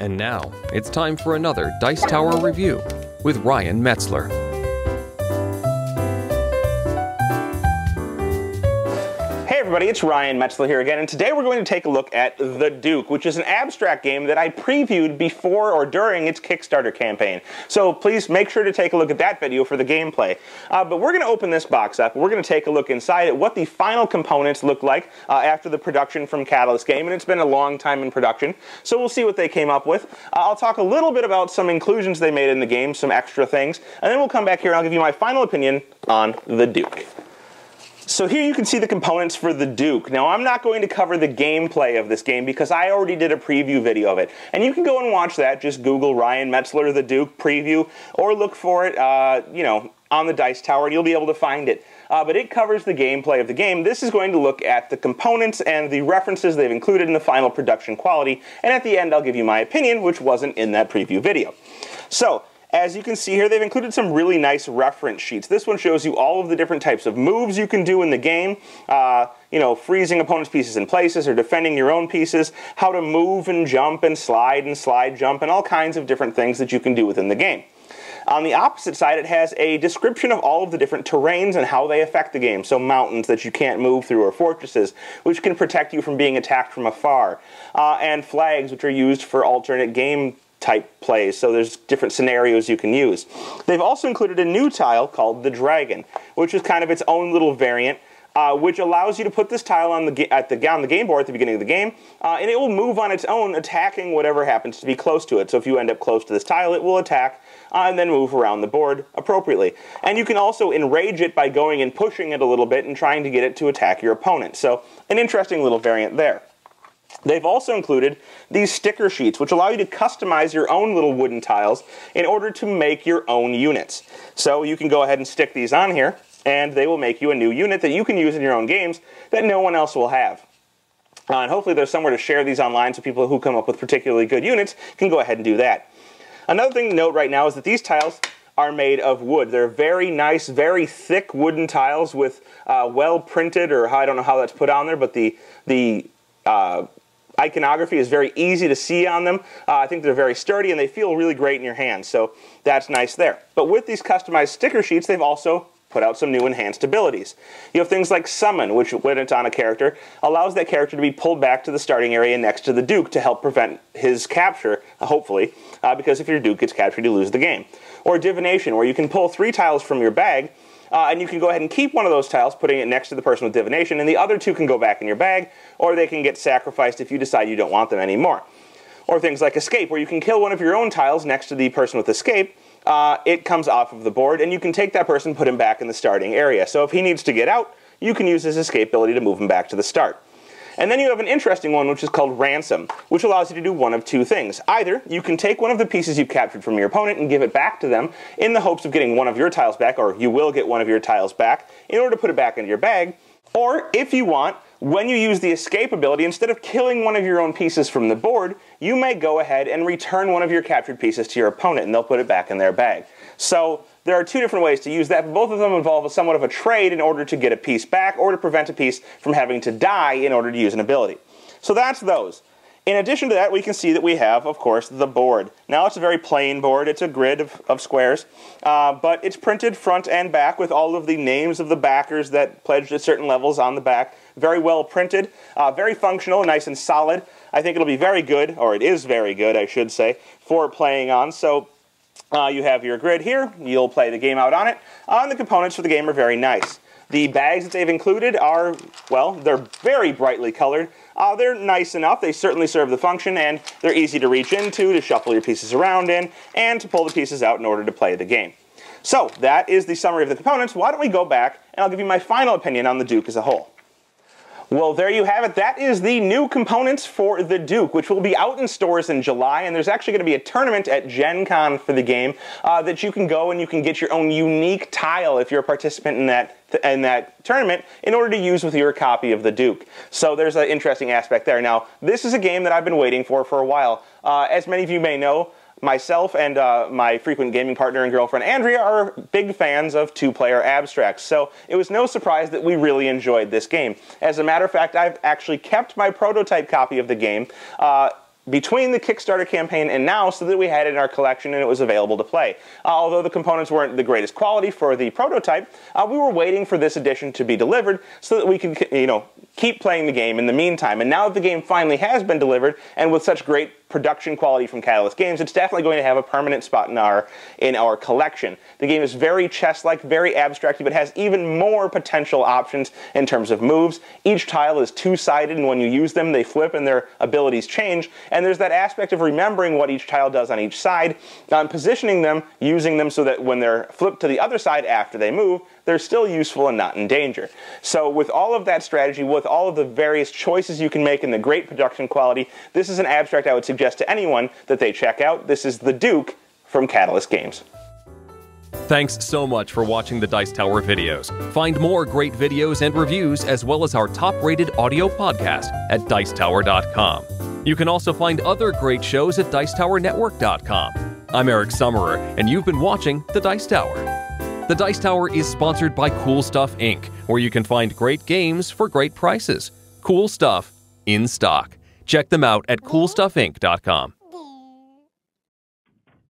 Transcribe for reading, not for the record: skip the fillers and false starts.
And now, it's time for another Dice Tower review with Ryan Metzler. Hey everybody, it's Ryan Metzler here again, and today we're going to take a look at The Duke, which is an abstract game that I previewed before or during its Kickstarter campaign. So please make sure to take a look at that video for the gameplay. But we're going to open this box up, and we're going to take a look inside at what the final components look like after the production from Catalyst Game, and it's been a long time in production, so we'll see what they came up with. I'll talk a little bit about some inclusions they made in the game, some extra things, and then we'll come back here and I'll give you my final opinion on The Duke. So here you can see the components for The Duke. Now I'm not going to cover the gameplay of this game because I already did a preview video of it. And you can go and watch that. Just Google Ryan Metzler The Duke preview or look for it on the Dice Tower and you'll be able to find it. But it covers the gameplay of the game. This is going to look at the components and the references they've included in the final production quality. And at the end I'll give you my opinion, which wasn't in that preview video. So, as you can see here, they've included some really nice reference sheets. This one shows you all of the different types of moves you can do in the game, freezing opponents' pieces in places or defending your own pieces, how to move and slide jump, and all kinds of different things that you can do within the game. On the opposite side, it has a description of all of the different terrains and how they affect the game. So mountains that you can't move through, or fortresses, which can protect you from being attacked from afar, and flags, which are used for alternate game type plays, so there's different scenarios you can use. They've also included a new tile called the Dragon, which is kind of its own little variant, which allows you to put this tile on the game board at the beginning of the game, and it will move on its own, attacking whatever happens to be close to it. So if you end up close to this tile, it will attack and then move around the board appropriately. And you can also enrage it by going and pushing it a little bit and trying to get it to attack your opponent. So an interesting little variant there. They've also included these sticker sheets, which allow you to customize your own little wooden tiles in order to make your own units. So you can go ahead and stick these on here, and they will make you a new unit that you can use in your own games that no one else will have. And hopefully there's somewhere to share these online so people who come up with particularly good units can go ahead and do that. Another thing to note right now is that these tiles are made of wood. They're very nice, very thick wooden tiles with well printed, or I don't know how that's put on there, but the iconography is very easy to see on them. I think they're very sturdy and they feel really great in your hands, so that's nice there. But with these customized sticker sheets, they've also put out some new enhanced abilities. You have things like Summon, which when it's on a character, allows that character to be pulled back to the starting area next to the Duke to help prevent his capture, hopefully, because if your Duke gets captured, you lose the game. Or Divination, where you can pull 3 tiles from your bag, and you can go ahead and keep one of those tiles, putting it next to the person with Divination, and the other 2 can go back in your bag, or they can get sacrificed if you decide you don't want them anymore. Or things like Escape, where you can kill one of your own tiles next to the person with Escape. It comes off of the board, and you can take that person and put him back in the starting area. So if he needs to get out, you can use his Escape ability to move him back to the start. And then you have an interesting one, which is called Ransom, which allows you to do one of 2 things. Either you can take one of the pieces you've captured from your opponent and give it back to them in the hopes of getting one of your tiles back, or you will get one of your tiles back, in order to put it back into your bag. Or, if you want, when you use the Escape ability, instead of killing one of your own pieces from the board, you may go ahead and return one of your captured pieces to your opponent, and they'll put it back in their bag. So there are 2 different ways to use that, but both of them involve somewhat of a trade in order to get a piece back or to prevent a piece from having to die in order to use an ability. So that's those. In addition to that, we can see that we have, of course, the board. Now it's a very plain board. It's a grid of squares, but it's printed front and back with all of the names of the backers that pledged at certain levels on the back. Very well printed, very functional, nice and solid. I think it'll be very good, or it is very good, I should say, for playing on. So you have your grid here. You'll play the game out on it. And the components for the game are very nice. The bags that they've included are, well, they're very brightly colored. They're nice enough. They certainly serve the function, and they're easy to reach into, to shuffle your pieces around in, and to pull the pieces out in order to play the game. So that is the summary of the components. Why don't we go back, and I'll give you my final opinion on the Duke as a whole. Well, there you have it. That is the new components for the Duke, which will be out in stores in July, and there's actually going to be a tournament at Gen Con for the game that you can go and you can get your own unique tile if you're a participant in that tournament in order to use with your copy of the Duke. So there's an interesting aspect there. Now, this is a game that I've been waiting for a while. As many of you may know, myself and my frequent gaming partner and girlfriend Andrea are big fans of 2-player abstracts, so it was no surprise that we really enjoyed this game. As a matter of fact, I've actually kept my prototype copy of the game between the Kickstarter campaign and now so that we had it in our collection and it was available to play. Although the components weren't the greatest quality for the prototype, we were waiting for this edition to be delivered so that we could, keep playing the game in the meantime. And now that the game finally has been delivered, and with such great production quality from Catalyst Games, it's definitely going to have a permanent spot in our collection. The game is very chess-like, very abstract, but has even more potential options in terms of moves. Each tile is two-sided, and when you use them, they flip and their abilities change. And there's that aspect of remembering what each tile does on each side, and positioning them, using them so that when they're flipped to the other side after they move, they're still useful and not in danger. So with all of that strategy, with all of the various choices you can make and the great production quality, this is an abstract I would suggest to anyone that they check out. This is the Duke from Catalyst Games. Thanks so much for watching the Dice Tower videos. Find more great videos and reviews as well as our top-rated audio podcast at Dicetower.com. You can also find other great shows at Dicetowernetwork.com. I'm Eric Summerer, and you've been watching The Dice Tower. The Dice Tower is sponsored by Cool Stuff Inc., where you can find great games for great prices. Cool stuff in stock. Check them out at CoolStuffInc.com.